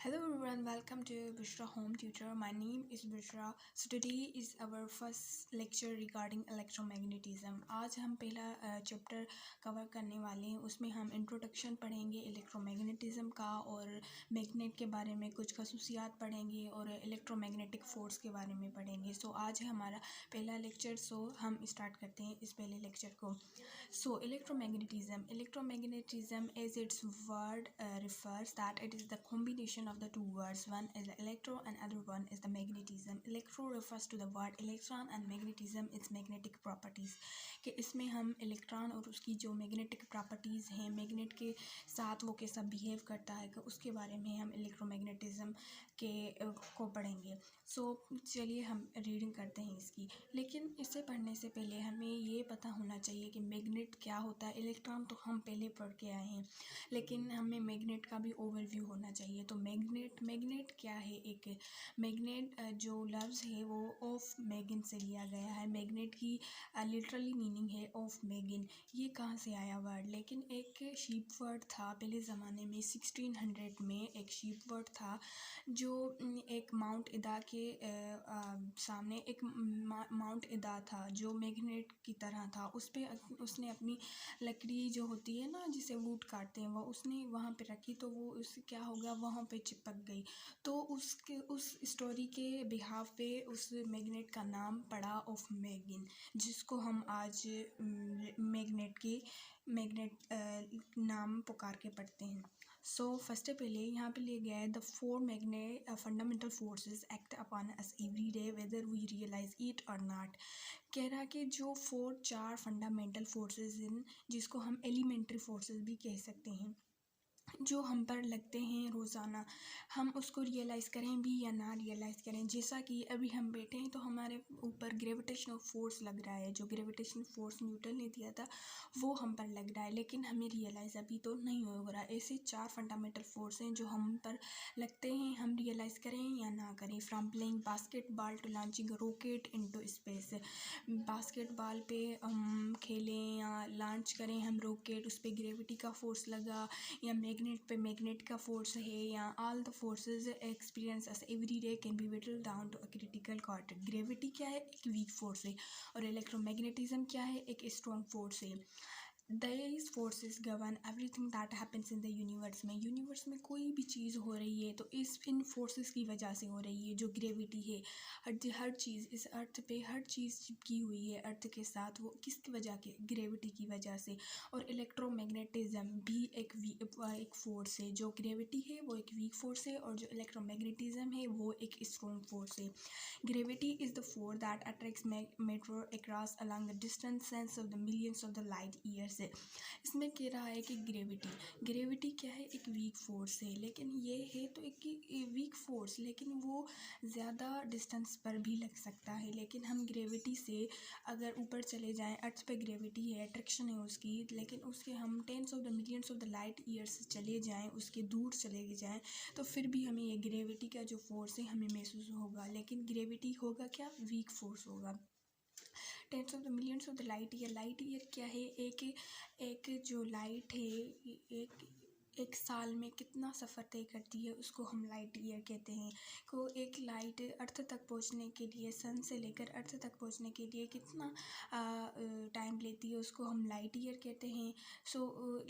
Hello everyone, welcome to Bushra Home Tutor. My name is Bushra. So today is our first lecture regarding electromagnetism. आज हम पहला chapter cover करने वाले हैं. उसमें हम इंट्रोडक्शन पढ़ेंगे इलेक्ट्रोमैग्नेटिज्म का और मैग्नेट के बारे में कुछ खसूसियात पढ़ेंगे और इलेक्ट्रोमैग्नेटिक फोर्स के बारे में पढ़ेंगे. सो आज है हमारा पहला लेक्चर. सो हम स्टार्ट करते हैं इस पहले लेक्चर को. So electromagnetism as its word refers that it is the combination of the two words. One is the electro and other one is the magnetism. Electro refers to the word electron and magnetism its magnetic properties. कि इसमें हम electron और उसकी जो magnetic properties हैं, magnet के साथ वो कैसा बिहेव करता है कि उसके बारे में हम इलेक्ट्रोमैग्नेटिज्म को पढ़ेंगे. सो चलिए हम रीडिंग करते हैं इसकी. लेकिन इसे पढ़ने से पहले हमें ये पता होना चाहिए कि मैग्नेट क्या होता है. इलेक्ट्रॉन तो हम पहले पढ़ के आए हैं, लेकिन हमें मैग्नेट का भी ओवरव्यू होना चाहिए. तो मैग्नेट क्या है? एक मैग्नेट जो लफ्ज़ है वो ऑफ मैगन से लिया गया है. मैग्नेट की लिटरली मीनिंग है ऑफ मैगन. ये कहाँ से आया वर्ड? लेकिन एक शीप वर्ड था पहले ज़माने में, 1600 में एक शीप वर्ड था जो एक माउंट इदा के सामने एक माउंट इदा था जो मैग्नेट की तरह था. उस पर उसने अपनी लकड़ी जो होती है ना, जिसे वुड काटते हैं, वो उसने वहाँ पे रखी. तो वो उससे क्या हो गया, वहाँ पे चिपक गई. तो उस स्टोरी के बिहाफ पे उस मैग्नेट का नाम पड़ा ऑफ मैगन, जिसको हम आज मैग्नेट नाम पुकार के पढ़ते हैं. सो फर्स्ट पहले यहाँ पे ले गया है the 4 magnet fundamental forces act upon us every day whether we realise it or not. कह रहा कि जो 4 फंडामेंटल फोर्सेस हैं, जिसको हम एलिमेंट्री फोर्सेस भी कह सकते हैं, जो हम पर लगते हैं रोज़ाना, हम उसको रियलाइज़ करें भी या ना रियलाइज़ करें. जैसा कि अभी हम बैठे हैं तो हमारे ऊपर ग्रेविटेशनल फोर्स लग रहा है. जो ग्रेविटेशनल फोर्स न्यूटन ने दिया था वो हम पर लग रहा है, लेकिन हमें रियलाइज़ अभी तो नहीं हो रहा. ऐसे 4 फंडामेंटल फोर्स हैं जो हम पर लगते हैं, हम रियलाइज़ करें या ना करें. From playing basketball to launching rocket into space. Basketball पे हम खेलें या लॉन्च करें हम रॉकेट, उस पर ग्रेविटी का फोर्स लगा, या मैग्नेट पे मैग्नेट का फोर्स है, या all the forces experience us every day can be whittled down to a critical quarter. Gravity क्या है? एक वीक फोर्स है. और इलेक्ट्रोमैग्नेटिज्म क्या है? एक स्ट्रॉन्ग फोर्स है. These forces govern everything that happens in the universe. में यूनिवर्स में कोई भी चीज़ हो रही है तो इन फोर्सेस की वजह से हो रही है. जो ग्रेविटी है, हर चीज़ इस अर्थ पे हर चीज़ चिपकी हुई है अर्थ के साथ, वो किसकी वजह के? ग्रेविटी की वजह से. और इलेक्ट्रोमैग्नेटिज्म भी एक फोर्स है. जो ग्रेविटी है वो एक वीक फोर्स है और जो इलेक्ट्रोमैग्नेटिज्म है वो एक स्ट्रॉन्ग फोर्स है. Gravity is the force that attracts matter across along the distance sense of the millions of the light years. इसमें कह रहा है कि ग्रेविटी क्या है? एक वीक फोर्स है. लेकिन ये है तो एक वीक फोर्स, लेकिन वो ज़्यादा डिस्टेंस पर भी लग सकता है. लेकिन हम ग्रेविटी से अगर ऊपर चले जाएं, अर्थ पे ग्रेविटी है, अट्रैक्शन है उसकी, लेकिन उसके हम tens of the millions of the light years चले जाएं, उसके दूर चले जाएं, तो फिर भी हमें ये ग्रेविटी का जो फोर्स है हमें महसूस होगा. लेकिन ग्रेविटी होगा क्या? वीक फोर्स होगा. Tens of the millions of the light year क्या है? एक जो लाइट है, एक साल में कितना सफ़र तय करती है उसको हम लाइट ईयर कहते हैं. को एक लाइट अर्थ तक पहुंचने के लिए, सन से लेकर अर्थ तक पहुंचने के लिए कितना टाइम लेती है उसको हम लाइट ईयर कहते हैं. सो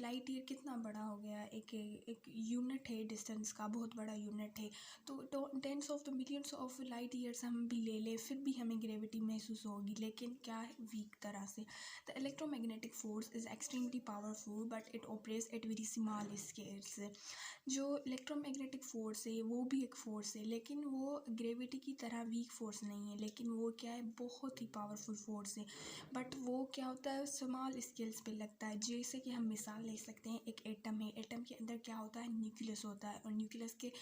लाइट ईयर कितना बड़ा हो गया? एक यूनिट है डिस्टेंस का, बहुत बड़ा यूनिट है. तो tens of the millions of light years हम भी ले लें, फिर भी हमें ग्रेविटी महसूस होगी, लेकिन क्या है? वीक तरह से. The electromagnetic force is extremely powerful but it operates at very small scales. जो इलेक्ट्रोमैग्नेटिक फोर्स है वो भी एक फोर्स है, लेकिन वो ग्रेविटी की तरह वीक फोर्स नहीं है. लेकिन वो क्या है? बहुत ही पावरफुल फोर्स है. बट वो क्या होता है? स्मॉल स्केल्स पे लगता है. जैसे कि हम मिसाल ले सकते हैं, एक एटम है. एटम के अंदर क्या होता है? न्यूक्लियस होता है. और न्यूक्लियस के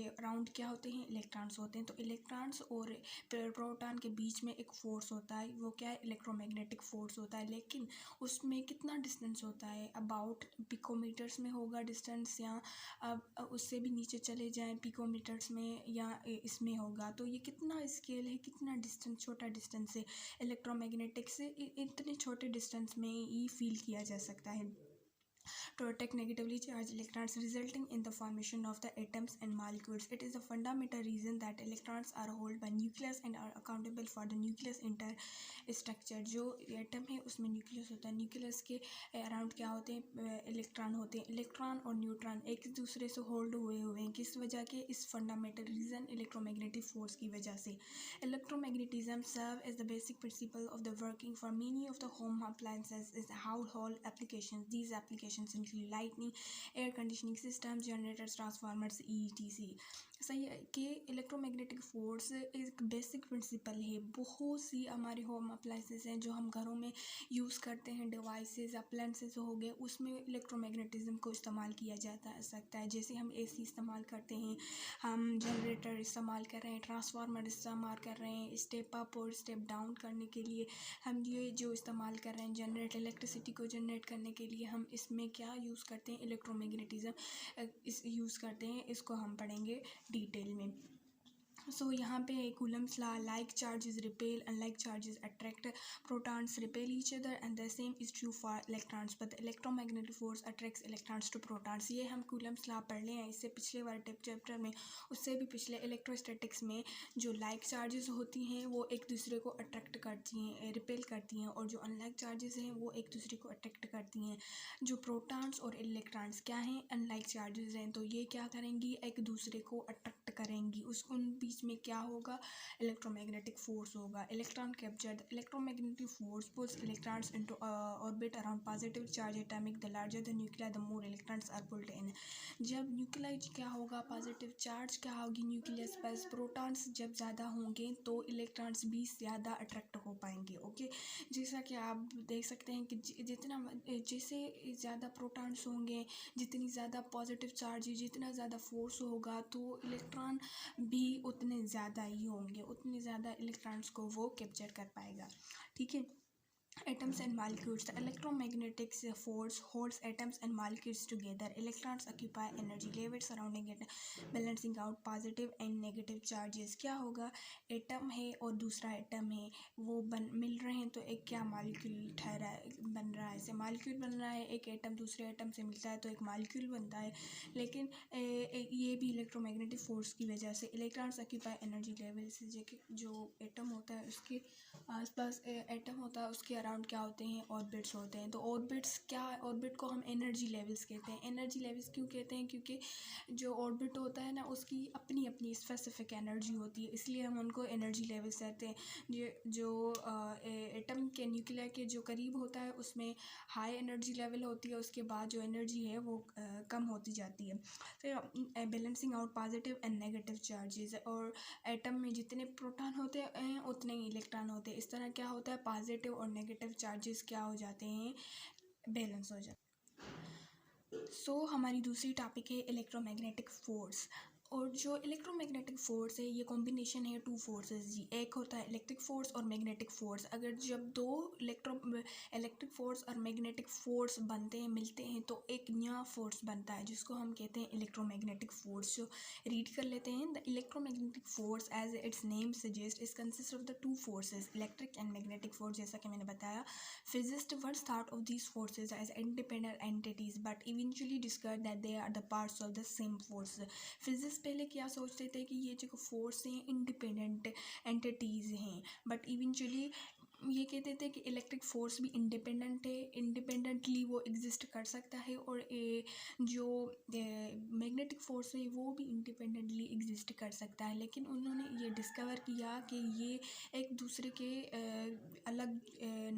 अराउंड क्या होते हैं? इलेक्ट्रॉन्स होते हैं. तो इलेक्ट्रॉन्स और प्रोटॉन के बीच में एक फोर्स होता है. वो क्या है? इलेक्ट्रोमैग्नेटिक फोर्स होता है. लेकिन उसमें कितना डिस्टेंस होता है? अबाउट पिकोमीटर्स में होगा डिस्टेंस, या अब उससे भी नीचे चले जाएं पिकोमीटर्स में, या इसमें होगा. तो ये कितना स्केल है, कितना डिस्टेंस, छोटा डिस्टेंस है. इलेक्ट्रोमैग्नेटिक से इतने छोटे डिस्टेंस में ही फील किया जा सकता है. to attract negatively charged electrons, resulting in the formation of the atoms and molecules. It is a fundamental reason that electrons are held by nucleus and are accountable for the nucleus inter जो atom है उसमें nucleus होता है, nucleus के around क्या होते हैं, electron होते हैं। इलेक्ट्रॉन और न्यूट्रॉन एक दूसरे से होल्ड हुए हैं, किस वजह के, इस फंडामेंटल रीज़न इलेक्ट्रोमैग्नेटिक फोर्स की वजह से। Electromagnetism serve as the basic principle of the working for many of the home appliances is household applications. These applications include lightning, air conditioning system, generators, transformers, ETC। सही है कि electromagnetic force एक basic principle है। बहुत सी हमारे home appliances हैं जो हम घरों में यूज़ करते हैं, डिवाइसेस अप्लाइंसेस हो गए, उसमें इलेक्ट्रोमैग्नेटिज्म को इस्तेमाल किया जाता सकता है। जैसे हम AC इस्तेमाल करते हैं, हम जनरेटर इस्तेमाल कर रहे हैं, ट्रांसफार्मर इस्तेमाल कर रहे हैं, स्टेप अप और स्टेप डाउन करने के लिए हम ये जो इस्तेमाल कर रहे हैं, जनरेट इलेक्ट्रिसिटी को जनरेट करने के लिए हम इसमें क्या यूज़ करते हैं, इलेक्ट्रोमैग्नेटिज्म इस यूज़ करते हैं। इसको हम पढ़ेंगे डिटेल में। सो यहाँ पे Coulomb's law, like charges repel, unlike charges attract, protons repel each other and the same is true for electrons, but electromagnetic force attracts electrons to protons. ये हम कूलम्स लॉ पढ़ ले हैं, इससे पिछले वाले चैप्टर में, उससे भी पिछले इलेक्ट्रोस्टैटिक्स में जो लाइक चार्जेस होती हैं वो एक दूसरे को अट्रैक्ट करती हैं, रिपेल करती हैं, और जो अनलाइक चार्जेस हैं वो एक दूसरे को अट्रैक्ट करती हैं। जो प्रोटॉन्स और इलेक्ट्रॉन्स क्या हैं, अनलाइक चार्जेस हैं, तो ये क्या करेंगी, एक दूसरे को अट्रैक्ट करेंगी। उन बीच में क्या होगा, इलेक्ट्रोमैग्नेटिक फोर्स होगा। Electron capture, electromagnetic force pulls electrons into orbit around positive charge atomic, the larger the nuclear the more electrons are pulled in. जब न्यूक्लियस क्या होगा, पॉजिटिव चार्ज क्या होगी न्यूक्लियस पर, प्रोटॉन्स जब ज़्यादा होंगे तो इलेक्ट्रॉन्स भी ज़्यादा अट्रैक्ट हो पाएंगे। ओके, जैसा कि आप देख सकते हैं कि जितना जैसे ज़्यादा प्रोटॉन्स होंगे, जितनी ज़्यादा पॉजिटिव चार्ज, जितना ज़्यादा फोर्स होगा, तो इलेक्ट्रॉन भी उतने ज़्यादा ही होंगे, उतने ज़्यादा इलेक्ट्रॉन्स को वो कैप्चर कर पाएगा। ठीक है। Atoms and molecules. The electromagnetic force holds atoms and molecules together. Electrons occupy energy levels surrounding it, balancing out positive and negative charges. क्या होगा, एटम है और दूसरा एटम है, वो मिल रहे हैं तो एक क्या मॉलिक्यूल ठहरा बन रहा है, ऐसे मॉलिक्यूल बन रहा है। एक एटम दूसरे एटम से मिलता है तो एक मॉलिक्यूल बनता है। लेकिन ये भी इलेक्ट्रोमैग्नेटिक फोर्स की वजह से। इलेक्ट्रॉन्स ऑक्यूपाई एनर्जी लेवल्स, जो एटम होता है उसके आसपास एटम होता है, उसके अराउंड क्या होते हैं, ऑर्बिट्स होते हैं। तो ऑर्बिट्स क्या, ऑर्बिट को हम एनर्जी लेवल्स कहते हैं। एनर्जी लेवल्स क्यों कहते हैं, क्योंकि जो ऑर्बिट होता है ना उसकी अपनी अपनी स्पेसिफिक एनर्जी होती है, इसलिए हम उनको एनर्जी लेवल्स कहते हैं। जो एटम के न्यूक्लियर के जो करीब होता है उसमें हाई एनर्जी लेवल होती है, उसके बाद जो एनर्जी है वो कम होती जाती है। फिर balancing out positive and negative charges, और एटम में जितने प्रोटॉन होते हैं उतने ही इलेक्ट्रॉन होते हैं। इस तरह क्या होता है, पॉजिटिव और नेगेटिव चार्जेस क्या हो जाते हैं, बैलेंस हो जाते हैं। सो हमारी दूसरी टॉपिक है इलेक्ट्रोमैग्नेटिक फोर्स। और जो इलेक्ट्रोमैग्नेटिक फोर्स है ये कॉम्बिनेशन है टू फोर्सेस जी, एक होता है इलेक्ट्रिक फोर्स और मैग्नेटिक फोर्स। अगर जब दो इलेक्ट्रिक फोर्स और मैग्नेटिक फोर्स बनते हैं, मिलते हैं, तो एक नया फोर्स बनता है जिसको हम कहते हैं इलेक्ट्रोमैग्नेटिक फोर्स। जो रीड कर लेते हैं, the electromagnetic force as its name suggest is consist of the two forces, electric and magnetic force. जैसा कि मैंने बताया, physicist once thought of these forces as independent entities but eventually discovered that they are the parts of the same force. Physics पहले क्या सोचते थे कि ये जो फोर्स हैं इंडिपेंडेंट एंटिटीज़ हैं, बट इवेंचुअली ये कहते थे कि इलेक्ट्रिक फोर्स भी इंडिपेंडेंट है, इंडिपेंडेंटली वो एग्जिस्ट कर सकता है, और जो मैग्नेटिक फोर्स है वो भी इंडिपेंडेंटली एग्जिस्ट कर सकता है। लेकिन उन्होंने ये डिस्कवर किया कि ये एक दूसरे के अलग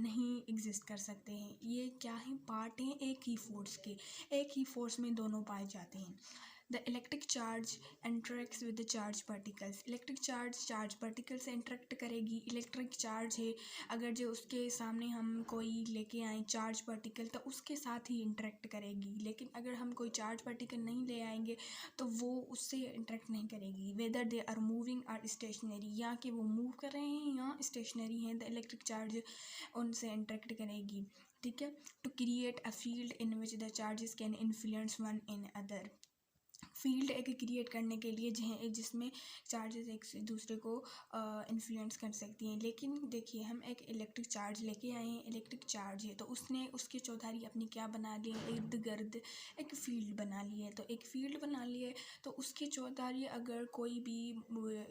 नहीं एग्जिस्ट कर सकते हैं, ये क्या हैं, पार्ट हैं एक ही फोर्स के, एक ही फोर्स में दोनों पाए जाते हैं। The electric charge interacts with the charge particles. Electric charge particle से इंटरेक्ट करेगी। इलेक्ट्रिक चार्ज है, अगर जो उसके सामने हम कोई लेके आए चार्ज पार्टिकल तो उसके साथ ही इंटरेक्ट करेगी। लेकिन अगर हम कोई चार्ज पार्टिकल नहीं ले आएंगे तो वो उससे इंटरेक्ट नहीं करेगी। Whether they are moving or stationary, या कि वो मूव कर रहे हैं या स्टेशनरी हैं, द इलेक्ट्रिक चार्ज उनसे इंटरेक्ट करेगी। ठीक है, to create a field in which the charges can influence one in other. Field एक क्रिएट करने के लिए जिसमें चार्जेस एक दूसरे को इन्फ्लुएंस कर सकती हैं। लेकिन देखिए, हम एक इलेक्ट्रिक चार्ज लेके आए हैं, इलेक्ट्रिक चार्ज है तो उसने उसके चौधारी अपनी क्या बना ली है, इर्द गिर्द एक फील्ड बना ली है। तो एक फील्ड बना ली है तो उसकी चौधारी अगर कोई भी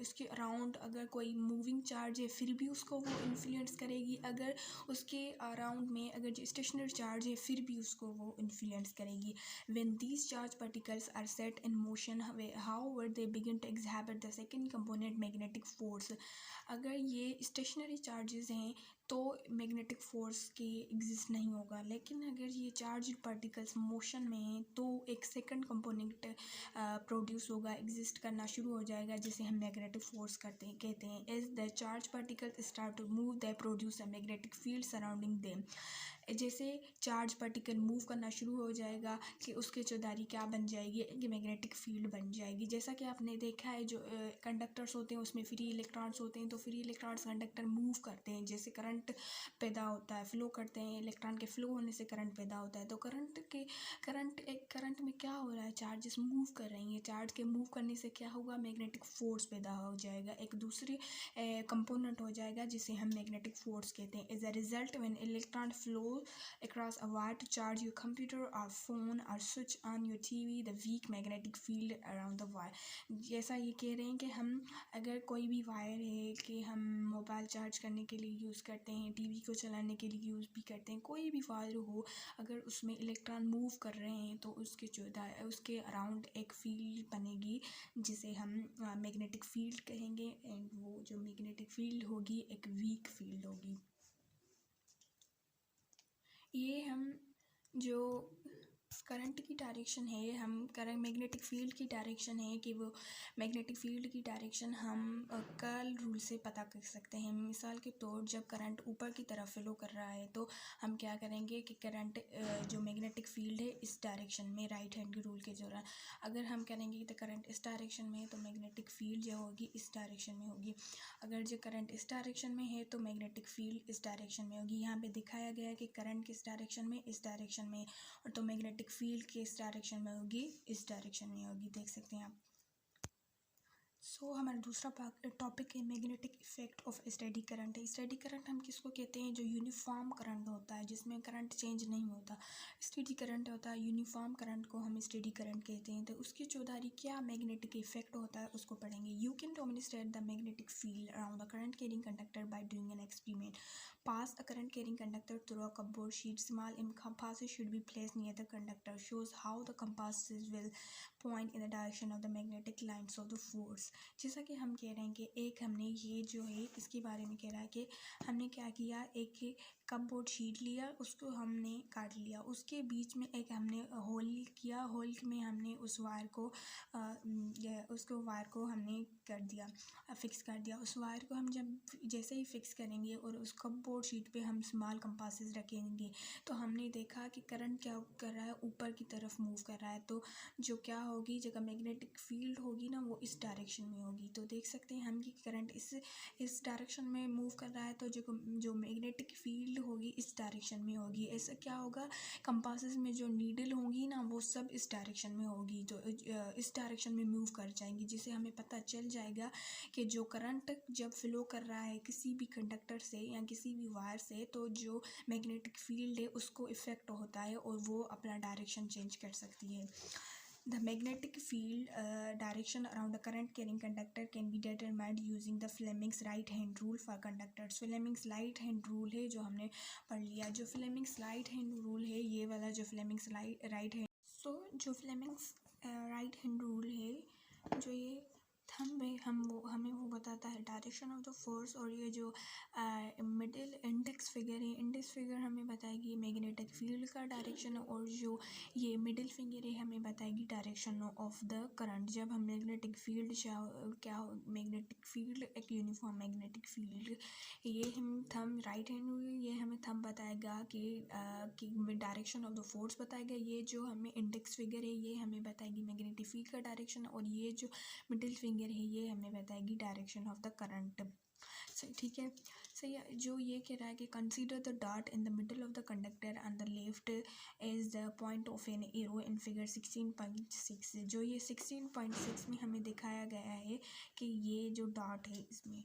उसके अराउंड अगर कोई मूविंग चार्ज है फिर भी उसको वो इन्फ्लुएंस करेगी। अगर उसके अराउंड में अगर जो स्टेशनरी चार्ज है फिर भी उसको वो इन्फ्लुएंस करेगी। When these charged particles are set in motion, however, they begin to exhibit the second component, magnetic force. अगर ये स्टेशनरी चार्जेस हैं तो मैग्नेटिक फोर्स की एग्जिस्ट नहीं होगा, लेकिन अगर ये चार्ज पार्टिकल्स मोशन में हैं तो एक सेकंड कंपोनेंट प्रोड्यूस होगा, एग्जिस्ट करना शुरू हो जाएगा, जिसे हम मैग्नेटिक फोर्स कहते हैं। As the charge particles start to move they produce a magnetic field surrounding them. जैसे चार्ज पार्टिकल मूव करना शुरू हो जाएगा कि उसके चौधारी क्या बन जाएगी, एक मैग्नेटिक फील्ड बन जाएगी। जैसा कि आपने देखा है जो कंडक्टर्स होते हैं उसमें फ्री इलेक्ट्रॉन्स होते हैं, तो फ्री इलेक्ट्रॉन्स कंडक्टर मूव करते हैं, जैसे करंट पैदा होता है, फ्लो करते हैं, इलेक्ट्रॉन के फ्लो होने से करंट पैदा होता है। तो करंट में क्या हो रहा है, चार्जेस मूव कर रही हैं, चार्ज के मूव करने से क्या होगा, मैग्नेटिक फोर्स पैदा हो जाएगा, एक दूसरे कंपोनेंट हो जाएगा जिसे हम मैग्नेटिक फोर्स कहते हैं। As a result when electron flow across a wire to charge your computer or phone or switch on your TV, the weak magnetic field around the wire। जैसा ये कह रहे हैं कि हम अगर कोई भी वायर है कि हम मोबाइल चार्ज करने के लिए यूज़ करते हैं, टीवी को चलाने के लिए यूज़ भी करते हैं, कोई भी वायर हो अगर उसमें इलेक्ट्रॉन मूव कर रहे हैं तो उसके अराउंड एक फील्ड बनेगी जिसे हम मैग्नेटिक फील्ड कहेंगे। एंड वो जो मैग्नेटिक फील्ड होगी एक वीक फील्ड होगी। ये हम जो करंट की डायरेक्शन है, हम करंट मैग्नेटिक फील्ड की डायरेक्शन है कि वो मैग्नेटिक फील्ड की डायरेक्शन हम कर्ल रूल से पता कर सकते हैं। मिसाल के तौर जब करंट ऊपर की तरफ फ्लो कर रहा है तो हम क्या करेंगे कि करंट जो मैग्नेटिक फील्ड है इस डायरेक्शन में, राइट हैंड के रूल के दौरान अगर हम करेंगे तो करंट इस डायरेक्शन में है तो मैग्नेटिक फील्ड जो होगी इस डायरेक्शन में होगी। अगर जो करंट इस डायरेक्शन में है तो मैग्नेटिक फील्ड इस डायरेक्शन में होगी। यहाँ पे दिखाया गया है कि करंट किस डायरेक्शन में, इस डायरेक्शन में, और तो मैग्नेटिक फील्ड किस डायरेक्शन में होगी, इस डायरेक्शन में होगी, देख सकते हैं आप। हमारा दूसरा टॉपिक है magnetic effect of steady current. Steady current हम किसको कहते हैं, जो यूनिफॉर्म करंट होता है जिसमें करंट चेंज नहीं होता। स्टेडी करंट होता है, यूनिफॉर्म करंट को हम स्टेडी करंट कहते हैं। तो उसकी चौधारी क्या मैग्नेटिक इफेक्ट होता है उसको पढ़ेंगे। You can demonstrate the magnetic field around the current carrying conductor by doing an experiment. Pass a current carrying conductor through a cupboard sheet. Small compasses should be placed near the conductor. Shows how the compasses will point in the direction of the magnetic lines of the force। जैसा कि हम कह रहे हैं कि एक हमने ये जो है इसके बारे में कह रहा है कि हमने क्या किया, एक कपबोर्ड शीट लिया, उसको हमने काट लिया, उसके बीच में एक हमने होल किया, होल में हमने उस वायर को हमने कर दिया, फिक्स कर दिया। उस वायर को हम जब जैसे ही फिक्स करेंगे और उस कपबोर्ड शीट पे हम स्मॉल कंपासेस रखेंगे तो हमने देखा कि करंट क्या कर रहा है, ऊपर की तरफ मूव कर रहा है। तो जो क्या होगी, जगह मैग्नेटिक फील्ड होगी ना वो इस डायरेक्शन में होगी। तो देख सकते हैं हम कि करंट इस डायरेक्शन में मूव कर रहा है तो जो मैग्नेटिक फील्ड होगी इस डायरेक्शन में होगी। ऐसा क्या होगा, कंपासेस में जो नीडल होंगी ना वो सब इस डायरेक्शन में होगी, जो इस डायरेक्शन में मूव कर जाएंगी, जिससे हमें पता चल जाएगा कि जो करंट जब फ्लो कर रहा है किसी भी कंडक्टर से या किसी भी वायर से तो जो मैग्नेटिक फील्ड है उसको इफेक्ट होता है और वो अपना डायरेक्शन चेंज कर सकती है। The magnetic field direction around the current carrying conductor can be determined using the Fleming's right hand rule for conductors। Fleming's right hand rule है जो हमने पढ़ लिया। जो Fleming's right hand rule है, ये वाला जो Fleming's right hand जो Fleming's right hand rule है, जो ये थंब है हमें वो बताता है डायरेक्शन ऑफ द फोर्स। और ये जो मिडिल इंडेक्स फिगर हमें बताएगी मैग्नेटिक फील्ड का डायरेक्शन, और जो ये मिडिल फिंगर है हमें बताएगी डायरेक्शन ऑफ द करंट। जब हम मैग्नेटिक फील्ड मैग्नेटिक फील्ड एक यूनिफॉर्म मैग्नेटिक फील्ड, ये हम थंब राइट हैंड ये हमें थंब बताएगा कि डायरेक्शन ऑफ द फोर्स बताएगा। ये जो हमें इंडेक्स फिगर है ये हमें बताएगी मैग्नेटिक फील्ड का डायरेक्शन, और ये जो मिडिल फिंगर है ये हमें बताएगी डायरेक्शन ऑफ द करंट। सही, ठीक है। सही है। जो ये कह रहा है कि consider the dot in the middle of the conductor and the left is the point of an arrow in figure 16.6। जो ये 16.6 में हमें दिखाया गया है कि ये जो डॉट है इसमें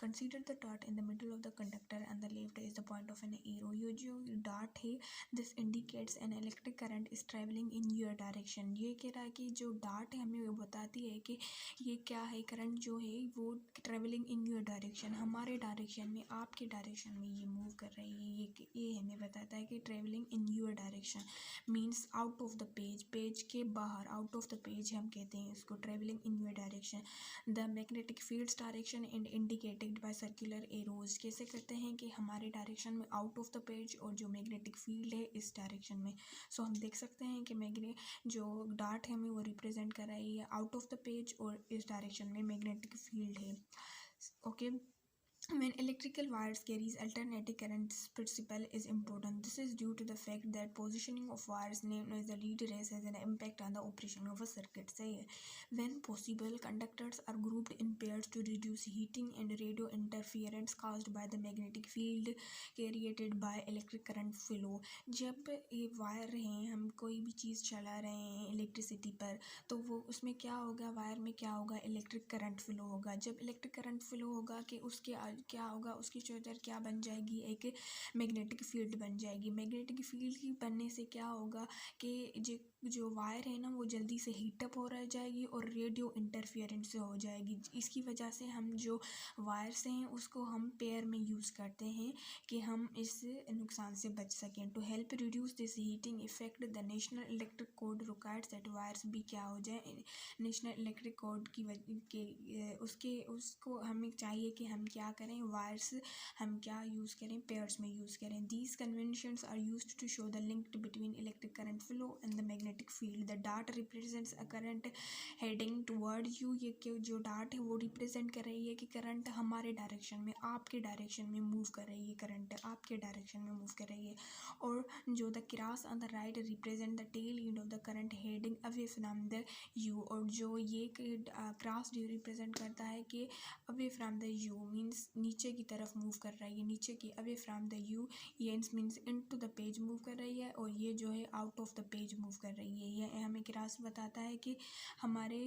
consider the dot in the middle of the conductor and the left is the point of an arrow. ये जो डॉट है this indicates an electric current is travelling in your direction. ये कह रहा है कि जो डॉट है हमें वो बताती है कि ये क्या है, करंट जो है वो ट्रेवलिंग इन योर डायरेक्शन, हमारे डायरेक्शन में, आपके डायरेक्शन में ये मूव कर रही है। ये हमें बताता है कि travelling in your direction means out of the page, page के बाहर, आउट ऑफ द पेज हम कहते हैं इसको, travelling in your direction. The magnetic fields direction and indicated by circular arrows. कैसे करते हैं कि हमारे डायरेक्शन में आउट ऑफ द पेज और जो मैग्नेटिक फील्ड है इस डायरेक्शन में। सो हम देख सकते हैं कि जो डार्ट है हमें वो रिप्रेजेंट कर रही है आउट ऑफ द पेज और इस डायरेक्शन में मैग्नेटिक फील्ड है। Okay. When electrical wires carries alternating current, principle is important. This is due to the fact that positioning of wires named as the lead race has an impact on the operation of a circuit. सही है। When possible, conductors are grouped in pairs to reduce heating and radio interference caused by the magnetic field created by electric current flow. जब ये wire हैं, हम कोई भी चीज़ चला रहे हैं इलेक्ट्रिसिटी पर, तो वो उसमें क्या होगा, वायर में क्या होगा, इलेक्ट्रिक करंट फ्लो होगा। जब इलेक्ट्रिक करंट फ्लो होगा कि उसके क्या होगा, उसकी चौधर क्या बन जाएगी, एक मैग्नेटिक फील्ड बन जाएगी। मैग्नेटिक फील्ड की बनने से क्या होगा कि जो वायर है ना वो जल्दी से हीटअप हो रह जाएगी और रेडियो इंटरफेरेंस से हो जाएगी। इसकी वजह से हम जो वायर्स हैं उसको हम पेयर में यूज़ करते हैं कि हम इस नुकसान से बच सकें। To help reduce this heating effect the national electric code requires that wires भी क्या हो जाए, नेशनल इलेक्ट्रिक कोड उसको हमें चाहिए कि हम क्या करें, वायर्स हम क्या यूज़ करें, पेयर्स में यूज़ करें। These conventions are used to show the link between electric current flow and the magnetic field. The dart represents a current heading toward you. ये जो डार्ट है वो रिप्रेजेंट कर रही है कि करंट हमारे डायरेक्शन में, आपके डायरेक्शन में मूव कर रही है, करंट आपके डायरेक्शन में मूव कर रही है। और जो the cross on the right represent the tail end of the current heading away from the you. और जो ये क्रॉस रिप्रेजेंट करता है कि away from the you means नीचे की तरफ मूव कर रही है, नीचे की, अवे फ्रॉम द यू ये means into the page move कर रही है, और ये जो है out of the page move कर रही है। ये हमें क्रॉस बताता है कि हमारे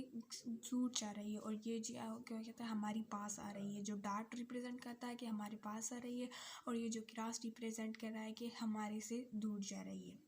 दूर जा रही है, और ये क्या कहता है, हमारी पास आ रही है। जो डार्ट रिप्रेजेंट करता है कि हमारे पास आ रही है, और ये जो क्रॉस रिप्रेजेंट कर रहा है कि हमारे से दूर जा रही है।